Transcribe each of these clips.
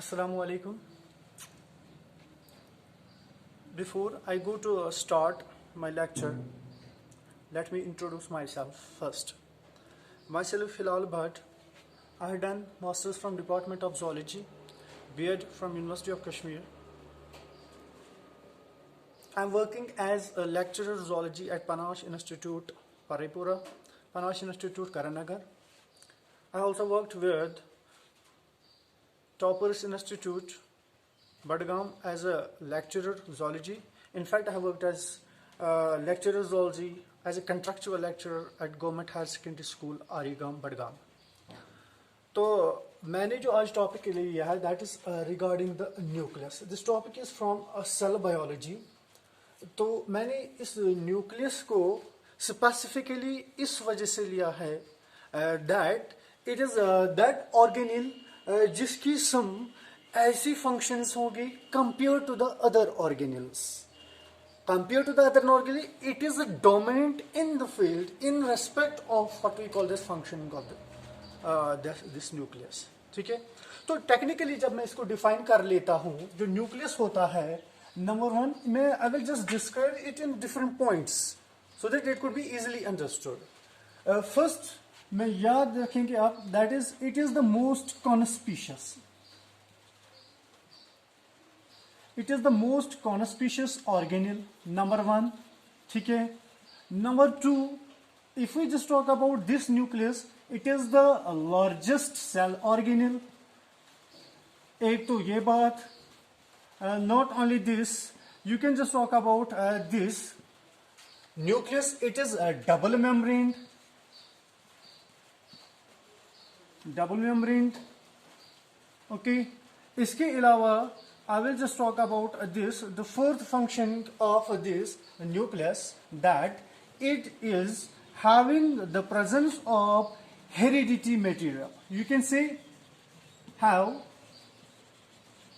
Assalamu alaikum. Before I go to start my lecture, let me introduce myself first. Myself Hilal Bhatt. I have done Masters from Department of Zoology, B.Ed from University of Kashmir. I am working as a lecturer zoology at Panache Institute, Paripura, Panache Institute, Karanagar. I also worked with Toppers Institute, Badgam as a lecturer zoology. In fact, I have worked as lecturer zoology as a contractual lecturer at Government Higher Secondary School, Arigam, Badgam. तो मैंने जो आज topic लिया है that is regarding the nucleus. This topic is from cell biology. तो मैंने इस nucleus को स्पेसिफिकली इस वजह से लिया है that it is that organelle जिसकी सम ऐसी फंक्शंस होंगी compare to the other organelles. Compared to the other organelle, it is dominant in the field in respect of what we call this functioning of this nucleus. ठीक है. तो technically जब मैं इसको define कर लेता हूँ, जो न्यूक्लियस होता है, नंबर वन मैं I will just describe it in different points so that it could be easily understood. First मैं याद रखेंगे आप, that is it is the most conspicuous. It is the most conspicuous organelle, number one. ठीक है. Number two, if we just talk about this nucleus, it is the largest cell organelle. एक तो ये बात. Not only this, you can just talk about this nucleus. It is a double membraned. Double membraned. Okay. इसके अलावा I will just talk about this, the fourth function of this nucleus, that it is having the presence of heredity material. You can say have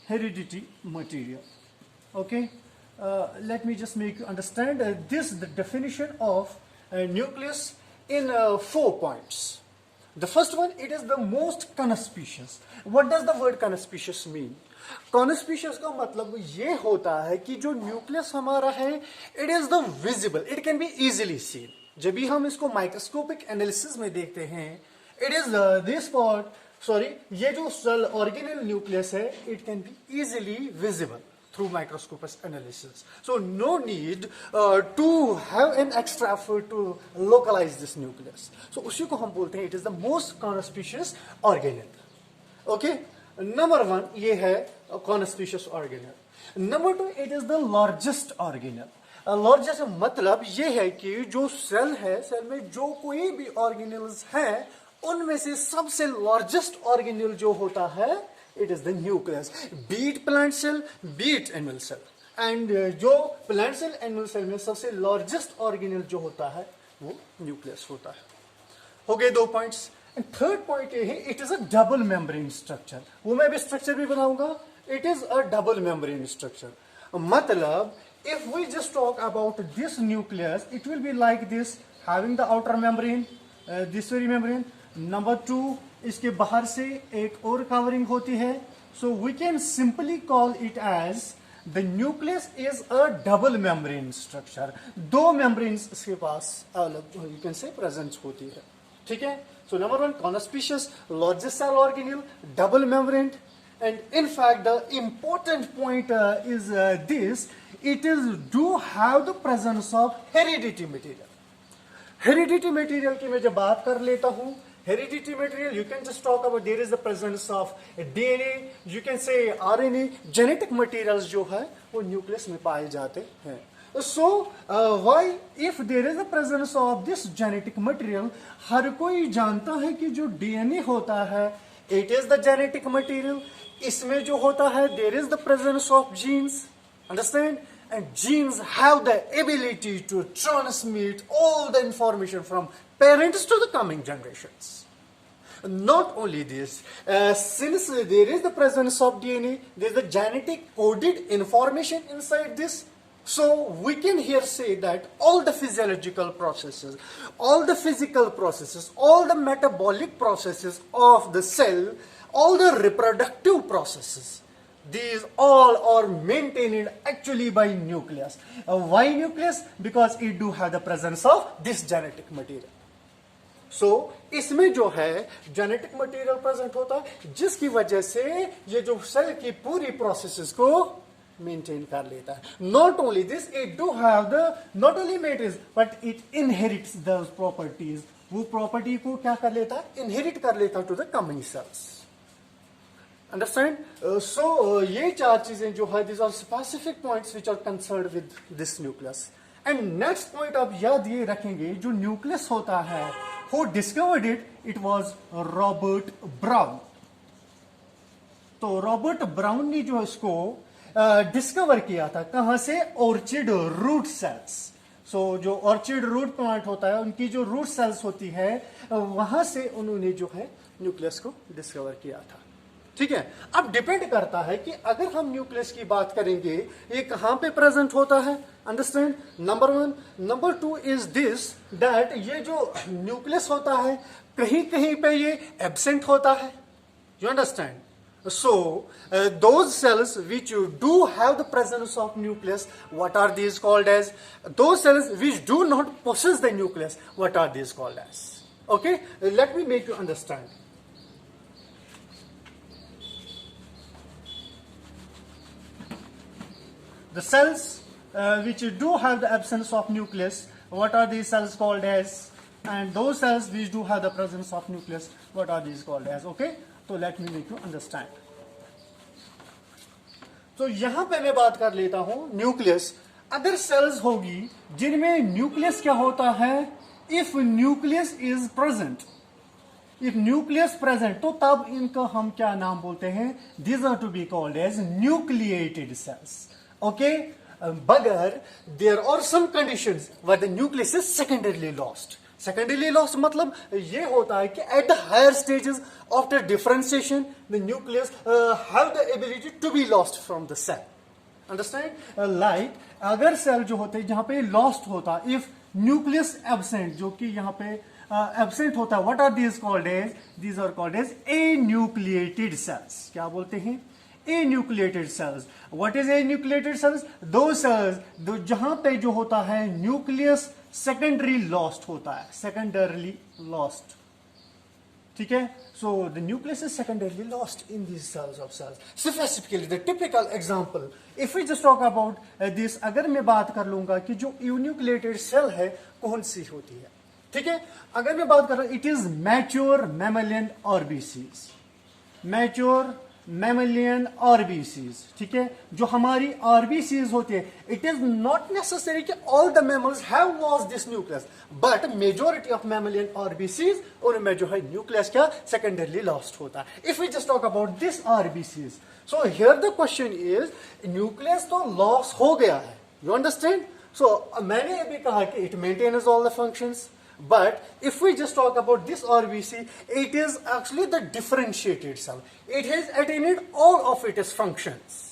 heredity material. Okay, let me just make you understand this, the definition of nucleus in 4 points. The first one, it is the most conspicuous. What does the word conspicuous mean? Conspicuous का मतलब ये होता है कि जो nucleus हमारा है it is the visible, it can be easily seen. जब भी हम इसको माइक्रोस्कोपिक एनालिसिस में देखते हैं, it is this part, sorry, ये जो सेल ऑर्गेनल न्यूक्लियस है it can be easily visible through microscopic analysis. So no need to have an extra effort to localize this nucleus. So उसी को हम बोलते हैं it is the most conspicuous organelle. Okay. Number one ये है conspicuous organelle. Number two, it is the largest organelle. Largest मतलब ये है कि जो सेल है, सेल में जो कोई भी ऑर्गेनल्स हैं उनमें से सबसे लार्जेस्ट ऑर्गेनल जो होता है it is the nucleus. Be it plant cell, be it animal cell. And जो प्लांट सेल, एनिमल सेल में सबसे लार्जेस्ट ऑर्गेनल जो होता है वो न्यूक्लियस होता है. हो गए 2 पॉइंट्स. एंड थर्ड पॉइंट ये है it is a double membrane structure. वो मैं भी स्ट्रक्चर भी बनाऊंगा. It is a double membrane structure. मतलब if we just talk about this nucleus, it will be like this, having the outer membrane, this very membrane. Number two, इसके बाहर से एक और कवरिंग होती है. So we can simply call it as the nucleus is a double membrane structure. 2 membranes इसके पास अलग you can से प्रेजेंट होती है. ठीक है. So number one, conspicuous, largest cell organelle, double membrane, and in fact the important point is this: it is do have the presence of heredity material. Heredity material की मैं जब बात कर लेता हूँ, heredity material you can just talk about there is the presence of DNA, you can say RNA, genetic materials जो है वो न्यूक्लियस में पाए जाते हैं. So why if there is a presence of this genetic material, हर कोई जानता है कि जो DNA होता है it is the genetic material. इसमें जो होता है there is the presence of genes, understand, and genes have the ability to transmit all the information from parents to the coming generations. Not only this, since there is the presence of DNA, there is the genetic coded information inside this. So we can here say that all the physiological processes, all the physical processes, all the metabolic processes of the cell, all the reproductive processes, these all are maintained actually by nucleus. Why nucleus? Because it do have the presence of this genetic material. So इसमें जो है genetic material present होता है, जिसकी वजह से ये जो सेल की पूरी प्रोसेसेस को मेंटेन कर लेता है. Not only this, it do have the not only maintains but it inherits those properties. वो प्रॉपर्टी को क्या कर लेता है? इनहेरिट कर लेता है to the coming cells. Understand? So ये चार चीजें जो है, this are specific points which are concerned with this nucleus. And next point आप याद ये रखेंगे, जो न्यूक्लियस होता है, who discovered it? It was Robert Brown. तो रॉबर्ट ब्राउन ने जो इसको डिस्कवर किया था, कहां से? Orchid root cells. सो जो ऑर्चिड रूट प्लांट होता है, उनकी जो रूट सेल्स होती है, वहां से उन्होंने जो है न्यूक्लियस को डिस्कवर किया था. ठीक है. अब डिपेंड करता है कि अगर हम न्यूक्लियस की बात करेंगे, ये कहां पे प्रेजेंट होता है. Understand? Number one. Number two is this that ये जो न्यूक्लियस होता है, कहीं कहीं पे ये एब्सेंट होता है. You understand? So those cells which do have the presence of nucleus, what are these called as? Those cells which do not possess the nucleus, what are these called as? Okay, let me make you understand. The cells which do have the absence of nucleus, what are these cells called as? And those cells which do have the presence of nucleus, what are these called as? Okay, so let me make you understand. तो यहां पे मैं बात कर लेता हूं nucleus. Other sales होगी जिनमें न्यूक्लियस क्या होता है? If nucleus is present, if nucleus present, तो तब इनका हम क्या नाम बोलते हैं? These are to be called as nucleated cells. Okay, बगर there are some conditions where the nucleus is secondarily lost. Secondarily lost मतलब ये होता है कि at the higher stages after differentiation the nucleus have the ability to be lost from the cell. Understand? Like अगर cell जो होते हैं जहां पे लॉस्ट होता, इफ न्यूक्लियस एब्सेंट, जो कि यहां पे एब्सेंट होता है, what are these called as? These are called as enucleated cells. क्या बोलते हैं? Enucleated cells. What is enucleated cells? दो सेल्स जहां पे जो होता है न्यूक्लियस सेकेंडरी लॉस्ट होता है, सेकेंडरली लॉस्ट. ठीक है. So the nucleus is secondarily lost in these cells of cells. Specifically the typical example, if we just talk about this, अगर मैं बात कर लूंगा कि जो न्यूक्लिएटेड सेल है कौन सी होती है. ठीक है. अगर मैं बात कर रहा हूं, it is mature mammalian RBCs. Mature mammalian RBCs. ठीक है. जो हमारी आरबीसीज होती है, इट इज नॉट नेसेसरी कि all the mammals have lost this nucleus, but majority of mammalian RBCs, उनमें जो है न्यूक्लियस क्या? सेकेंडरली लॉस्ट होता है. If we just talk about this RBCs, so here the question is, nucleus तो loss हो गया है. You understand? सो मैंने अभी कहा कि it maintains all the functions. But if we just talk about this RBC, it is actually the differentiated cell. It has attained all of its functions.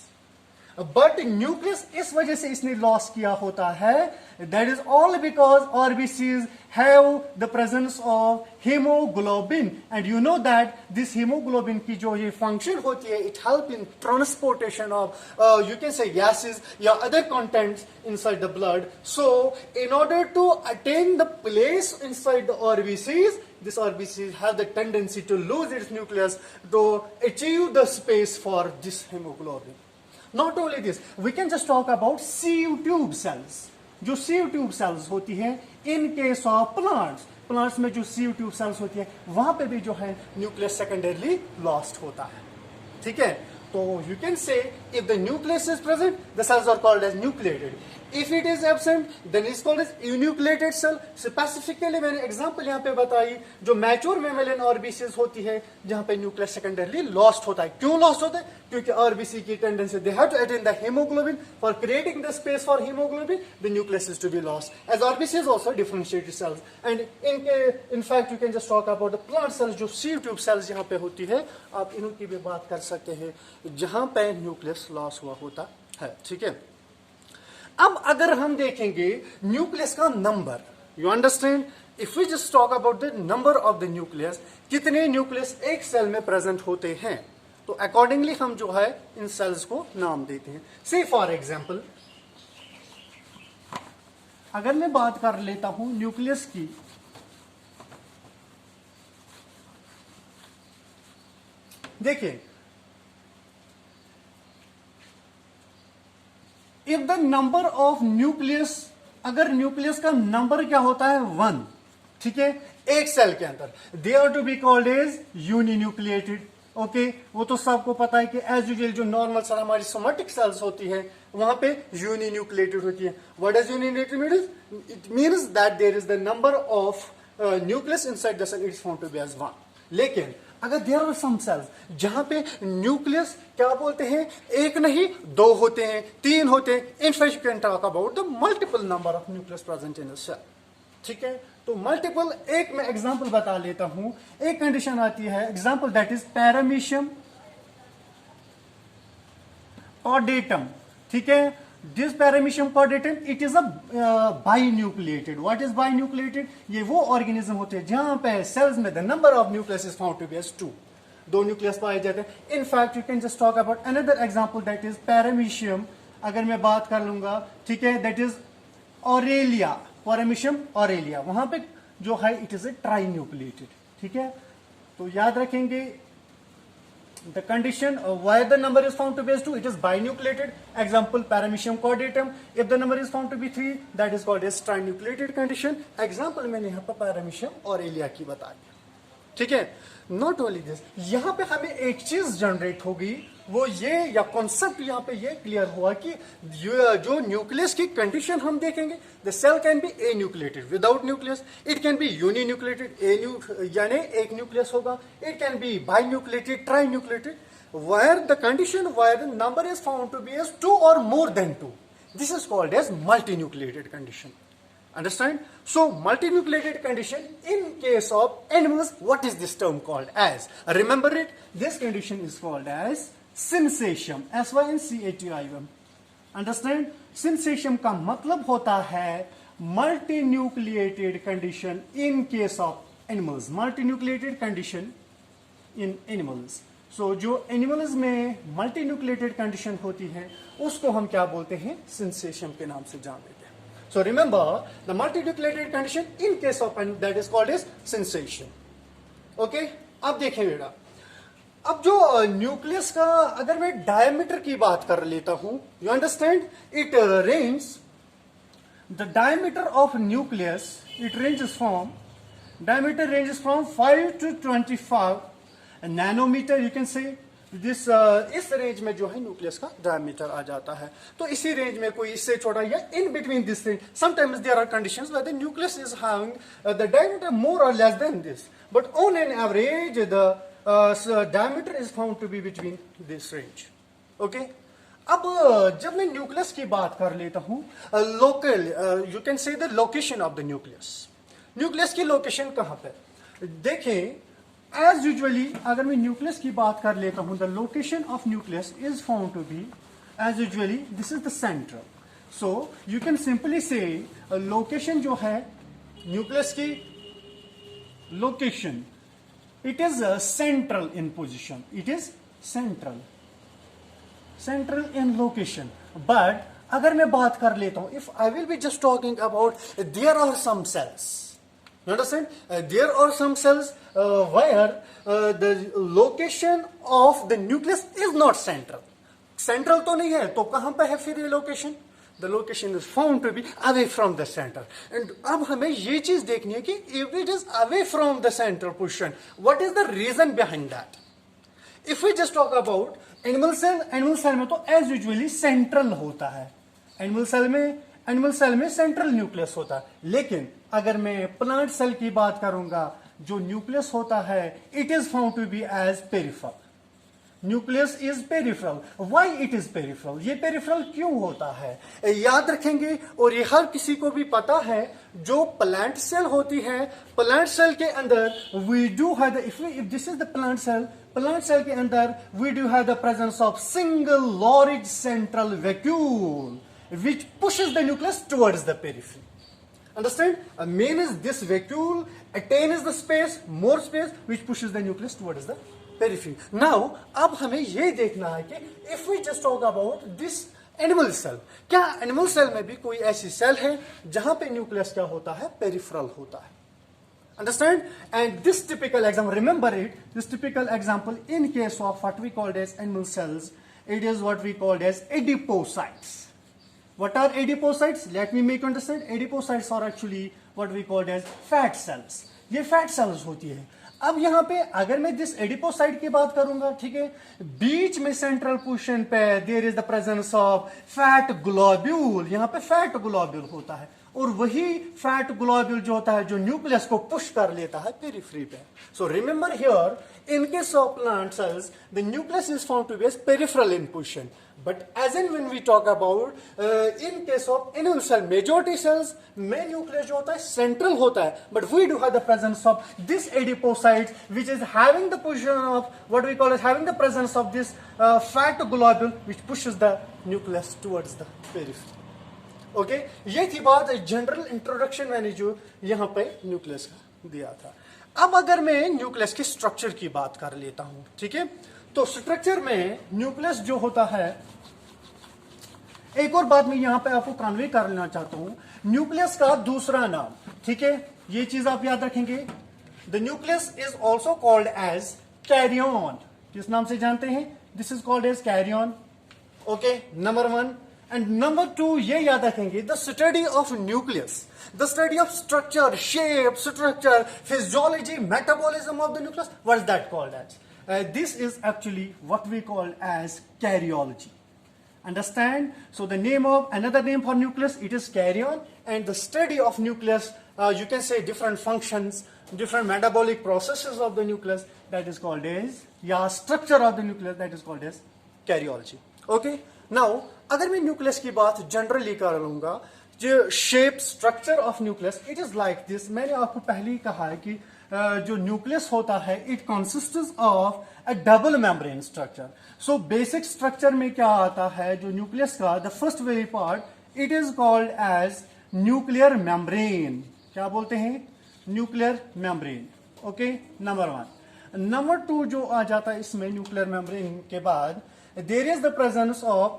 But nucleus इस वजह से इसने लॉस किया होता है. That is all because RBCs have the presence of hemoglobin, and you know that this hemoglobin की जो ये function होती है, it help in transportation of you can say gases या other contents inside the blood. So in order to attain the place inside the RBCs, this RBCs have the tendency to lose its nucleus to achieve the space for this hemoglobin. Not only this, we can just talk about sieve tube cells. जो sieve tube cells होती है, in case of plants में जो sieve tube cells होती है, वहां पे भी जो है न्यूक्लियस सेकेंडरली लॉस्ट होता है. ठीक है. तो you can say if the nucleus is present, the cells are called as nucleated. If it is absent, then it's called as enucleated cell. Specifically मैंने एग्जांपल यहाँ पे बताई, जो मैच्योर मैमेलियन आरबीसीज होती है जहां पे न्यूक्लियस सेकेंडरली लॉस्ट होता है. क्यों लॉस्ट होता है? क्योंकि आरबीसी की tendency, they have to attain the haemoglobin. For creating the space for haemoglobin, the nucleus is to be lost. As RBC is also differentiated cells. And in fact you can just talk about the plant cells, जो sieve tube cells यहाँ पे होती है, आप इनकी भी बात कर सकते हैं जहां पे न्यूक्लियस लॉस हुआ होता है. ठीक है. अब अगर हम देखेंगे न्यूक्लियस का number, you understand, if we just talk about the number of the nucleus, कितने न्यूक्लियस एक सेल में प्रेजेंट होते हैं, तो अकॉर्डिंगली हम जो है इन सेल्स को नाम देते हैं. से फॉर एग्जाम्पल अगर मैं बात कर लेता हूं न्यूक्लियस की, देखिए if the number of nucleus, अगर न्यूक्लियस का नंबर क्या होता है 1, ठीक है, एक सेल के अंदर, they are to be called as uninucleated. Okay, वो तो सबको पता है कि एज यूजुअल जो नॉर्मल सेल हमारी सोमेटिक सेल्स होती है वहां पे यूनिन्यूक्लिएटेड होती है. What does uninucleated mean? It means that there is the number of nucleus inside the cell, it is found to be as 1. लेकिन अगर देयर आर सम सेल्स जहां पे न्यूक्लियस क्या बोलते हैं, एक नहीं 2 होते हैं, 3 होते हैं, in fact you can talk about the multiple number of nucleus present in a cell. ठीक है, तो मल्टीपल, एक मैं एग्जांपल बता लेता हूं. एक कंडीशन आती है example that is paramecium caudatum. ठीक है, this paramecium caudatum it is a binucleated. What is binucleated? ये वो ऑर्गेनिज्म होते हैं जहां पे सेल्स में the number of nucleus is found to be as 2. 2 nucleus पाए जाते हैं. In fact you can just talk about another example that is paramecium. अगर मैं बात कर लूंगा, ठीक है, that is aurelia, paramecium aurelia. वहां पे जो है इट इज ए ट्राइन्यूक्लिएटेड. ठीक है, तो याद रखेंगे the condition why the number is found to be as 2, it is binucleated. Example paramecium chordatum. If the number is found to be 3, that is called as trinucleated condition. Example मैंने यहाँ पर paramecium aurelia की बता दी. ठीक है, not only this, यहाँ पे हमें एक चीज जनरेट होगी, वो ये या कॉन्सेप्ट यहाँ पे ये क्लियर हुआ कि जो न्यूक्लियस की कंडीशन हम देखेंगे, the cell can be anucleated without nucleus, it can be uninucleated यानी एक न्यूक्लियस होगा, it can be binucleated, trinucleated, where the condition where the number is found to be as 2 or more than 2. This is called as multinucleated condition. Understand? So multinucleated condition in case of animals, what is this term called as? Remember it? This condition is called as syncytium. syncytium. Understand? Syncytium का मतलब होता है multinucleated condition in case of animals. Multinucleated condition in animals. So जो animals में multinucleated condition होती है उसको हम क्या बोलते हैं? syncytium के नाम से जान लेते हैं. So remember the multinucleated condition in case of that is called as syncytium. Okay? अब देखिए बेटा, अब जो न्यूक्लियस का अगर मैं डायमीटर की बात कर लेता हूं, you understand? It ranges, the diameter of nucleus, it ranges from, diameter ranges from 5 to 25 nanometer, you can say. This इस रेंज में जो है न्यूक्लियस का डायमीटर आ जाता है. तो इसी रेंज में कोई इससे छोटा या in between this range, sometimes there are conditions where the nucleus is having the diameter more और less than this, but on an average the diameter is found to be between this range. Okay, अब जब मैं nucleus की बात कर लेता हूं, local, you can say the location of the nucleus. Nucleus की लोकेशन कहां पे? देखें, एज यूजुअली अगर मैं न्यूक्लियस की बात कर लेता हूं, the location of nucleus is found to be as usually this is the centre. So you can simply say location जो है न्यूक्लियस की location, it is central in position, it is central in location. But अगर मैं बात कर लेता हूं, if I will be just talking about there are some cells, you understand? There are some cells where the location of the nucleus is not central. Central तो नहीं है, तो कहां पे है फिर ये location? The location is found to be away from the center. And अब हमें ये चीज देखनी है कि if it is away from the central position, what is the reason behind that? If we just talk about animal cell में तो as usually central होता है. एनिमल सेल में सेंट्रल न्यूक्लियस होता है. लेकिन अगर मैं प्लांट सेल की बात करूंगा, जो न्यूक्लियस होता है it is found to be as peripheral. Nucleus is peripheral. Why it is peripheral? ये पेरिफेरल क्यों होता है याद रखेंगे, और ये हर किसी को भी पता है. जो प्लांट सेल होती है, प्लांट सेल के अंदर we do have the, if this is the plant cell के अंदर we do have the presence of single large central vacuole which pushes the nucleus towards the periphery. Understand? A main is this vacuole, attain is the space, more space, which pushes the nucleus towards the periphery. Now, अब हमें ये देखना है कि if we just talk about this animal cell, क्या animal cell में भी कोई ऐसी cell है जहां पे nucleus क्या होता है? Peripheral होता है. Understand? And this typical example, remember it, this typical example in case of what we called as animal cells, it is what we called as adipocytes. What are adipocytes? Let me make you understand. Adipocytes are actually what we called as fat cells. ये fat cells होती है. अब यहाँ पे अगर मैं this adipocyte की बात करूंगा, ठीक है, बीच में सेंट्रल पोर्शन पे there is the presence of fat globule. यहाँ पे फैट ग्लोब्यूल होता है और वही फैट ग्लोब्यूल जो होता है जो न्यूक्लियस को पुश कर लेता है पेरिफेरी पे. So remember here in case of plant cells the nucleus is found to be as peripheral in position, but as in when we talk about in case of animal cell, majority cells में nucleus जो होता है central होता है, but we do have the presence of this adipocytes which is having the position of what we call as having the presence of this fat globule which pushes the nucleus towards the periphery. Okay, ये थी बात general introduction मैंने जो यहाँ पे nucleus का दिया था. अब अगर मैं न्यूक्लियस के स्ट्रक्चर की बात कर लेता हूं, ठीक है, तो स्ट्रक्चर में न्यूक्लियस जो होता है, एक और बात मैं यहां पे आपको कन्वे कर लेना चाहता हूं, न्यूक्लियस का दूसरा नाम, ठीक है, ये चीज आप याद रखेंगे. The nucleus is also called as karyon. किस नाम से जानते हैं? This is called as karyon. Okay, number 1. And number 2, ये याद रखेंगे, the study of nucleus, the study of structure, shape, structure, physiology, metabolism of the nucleus. What is that called as? This is actually what we call as karyology. Understand? So the name of another name for nucleus, it is karyon, and the study of nucleus, you can say different functions, different metabolic processes of the nucleus, that is called as, structure of the nucleus, that is called as karyology. Okay? Now अगर मैं nucleus की बात generally कर लूंगा, जो shape structure of nucleus, it is like this. मैंने आपको पहले ही कहा है कि जो न्यूक्लियस होता है it consists of a double membrane structure. So basic structure में क्या आता है जो न्यूक्लियस का, the first very part, it is called as nuclear membrane. क्या बोलते हैं? Nuclear membrane. Okay, number 1. Number 2 जो आ जाता है इसमें न्यूक्लियर मेम्ब्रेन के बाद, there is the presence of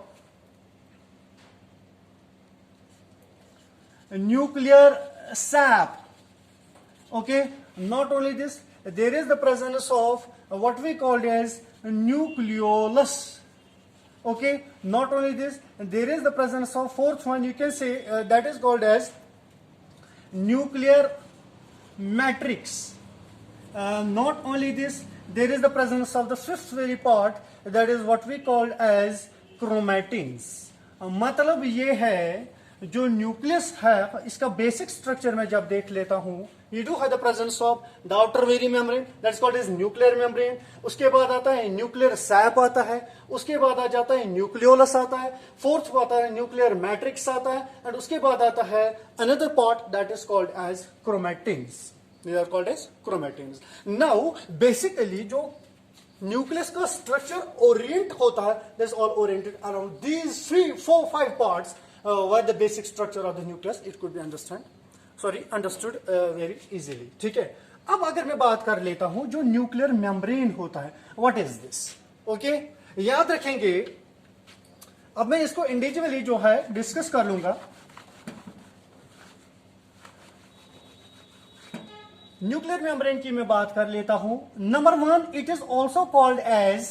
nuclear sap. Okay, not only this, there is the presence of what we called as nucleolus. Okay, not only this, there is the presence of fourth one, you can say that is called as nuclear matrix. Not only this, there is the presence of the fifth very part, that is what we call as chromatins. मतलब ये है जो nucleus है इसका basic structure में जब देख लेता हूं, you do have the presence of the outer very membrane, that's called as nuclear membrane. उसके बाद आता है न्यूक्लियर सैप आता है, उसके बाद आ जाता है न्यूक्लियोलस आता है, फोर्थ आता है न्यूक्लियर मैट्रिक्स आता है, एंड उसके बाद आता है another part that is called as chromatins. They are called as chromatins. Now basically जो न्यूक्लियस का स्ट्रक्चर ओरिएंट होता है, that's all oriented around these 3, 4, 5 parts. What the basic structure of the nucleus, it could be understood very easily. ठीक है, अब अगर मैं बात कर लेता हूं जो न्यूक्लियर मेम्ब्रेन होता है, व्हाट इज दिस? ओके, याद रखेंगे. अब मैं इसको इंडिविजुअली जो है डिस्कस कर लूंगा. न्यूक्लियर मेम्ब्रेन की मैं बात कर लेता हूं. Number 1, it is also called as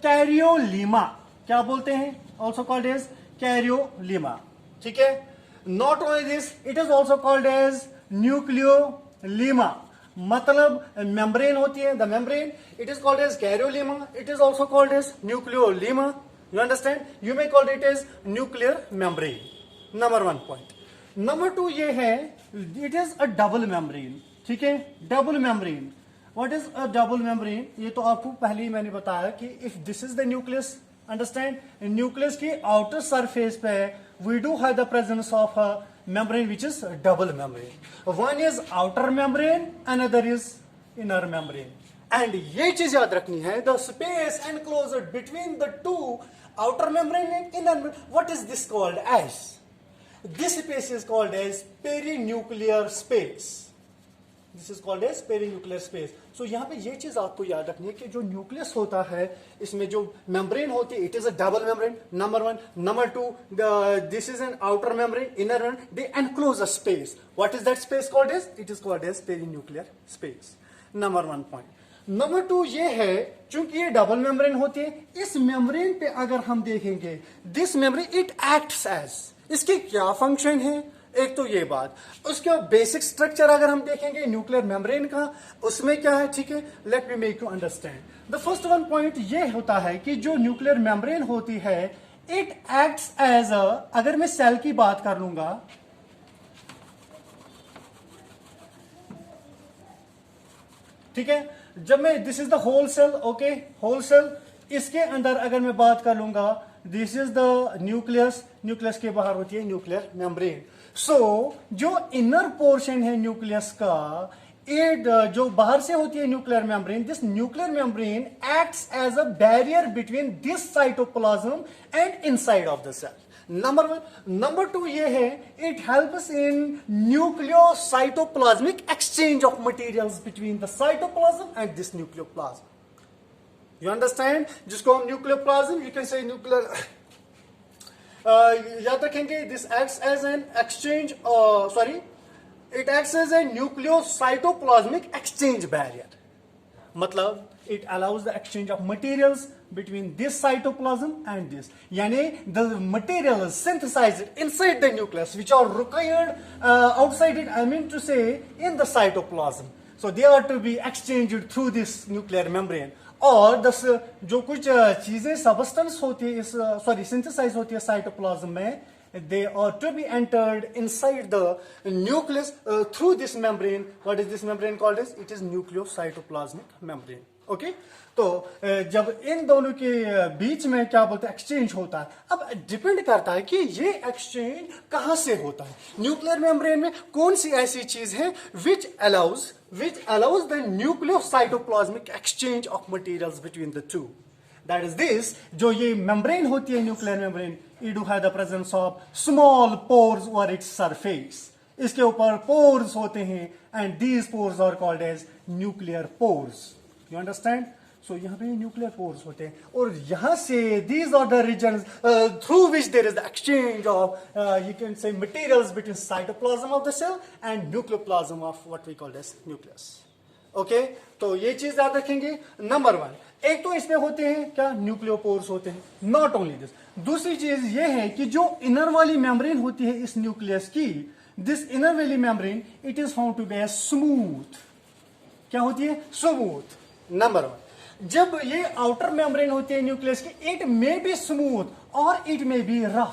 karyolemma. क्या बोलते हैं? Also called as karyolemma. ठीक है, not only this, it is also called as nucleolemma. मतलब मेम्ब्रेन होती है, the membrane, it is called as karyolemma, it is also called as nucleolemma. You understand? You may called it as nuclear membrane. Number 1 point. Number 2 ये है, it is a double membrane. ठीक है, double membrane. What is a double membrane? ये तो आपको पहले ही मैंने बताया कि if this is the nucleus, understand, nucleus की आउटर सरफेस पे we do have the presence of a membrane which is double membrane. One is outer membrane, another is inner membrane. And ये चीज याद रखनी है, the space enclosed between the two, outer membrane and inner membrane, what is this called as? This space is called as perinuclear space. This is called as perinuclear space. So यहाँ पे ये चीज आपको याद रखनी है कि जो न्यूक्लियस होता है इसमें जो मेम्ब्रेन होती है it is a double membrane, number one. Number two, this is an outer membrane, inner one. They enclose a space. What is that space called as? It is called as perinuclear space. Number one point. Number two ये है, चूंकि ये double membrane होती है, इस membrane पे अगर हम देखेंगे this membrane it acts as, इसकी क्या फंक्शन है? एक तो ये बात. उसके बेसिक स्ट्रक्चर अगर हम देखेंगे न्यूक्लियर मेम्ब्रेन का, उसमें क्या है? ठीक है, let me make you understand. The first one point ये होता है कि जो न्यूक्लियर मेम्ब्रेन होती है इट एक्ट्स एज अ, अगर मैं सेल की बात कर लूंगा, ठीक है, जब मैं this is the whole cell, okay, whole cell, इसके अंदर अगर मैं बात कर लूंगा this is the nucleus, nucleus के बाहर होती है न्यूक्लियर मेम्ब्रेन. सो जो इनर पोर्शन है न्यूक्लियस का, इट जो बाहर से होती है nuclear membrane, this nuclear membrane acts as a barrier between this cytoplasm and inside of the cell. Number one. Number two ये है, it helps in nucleocytoplasmic exchange of materials between the cytoplasm and this nucleoplasm. You understand? जिसको हम nucleoplasm, you can say nuclear, याद रखेंगे, this acts as an exchange, sorry, it acts as a nucleocytoplasmic exchange barrier. मतलब it allows the exchange of materials between this cytoplasm and this. Yani the materials synthesized inside the nucleus which are required outside it, I mean to say in the cytoplasm. So they are to be exchanged through this nuclear membrane. और जो कुछ चीजें substance होती है इस, sorry, synthesise होती है cytoplasm में, they are to be entered inside the nucleus through this membrane. What is this membrane called as? It is nucleocytoplasmic membrane. Okay, तो जब इन दोनों के बीच में क्या बोलते हैं एक्सचेंज होता है, अब डिपेंड करता है कि ये एक्सचेंज कहां से होता है. न्यूक्लियर मेम्ब्रेन में कौन सी ऐसी चीज है which allows the nucleocytoplasmic exchange of materials between the two. That is this, जो ये मेम्ब्रेन होती है nuclear membrane, it do have the presence of small pores over its surface. इसके ऊपर पोर्स होते हैं and these pores are called as nuclear pores. You understand? So यहाँ पे न्यूक्लियर पोर्स होते हैं और यहाँ से these are the regions through which there is the exchange of you can say materials between cytoplasm of the cell and nucleoplasm of what we call as nucleus. Okay? तो ये चीज याद रखेंगे. नंबर वन, एक तो इसमें होते हैं क्या? न्यूक्लियोपोर्स होते हैं. नॉट ओनली दिस, दूसरी चीज ये है कि जो इनर वाली मेम्ब्रेन होती है इस न्यूक्लियस की, दिस इनर वाली membrane it is found to be smooth. क्या होती है? स्मूथ. Number one. जब ये आउटर मेम्ब्रेन होती है न्यूक्लियस की, इट मे बी स्मूथ और इट मे बी रफ.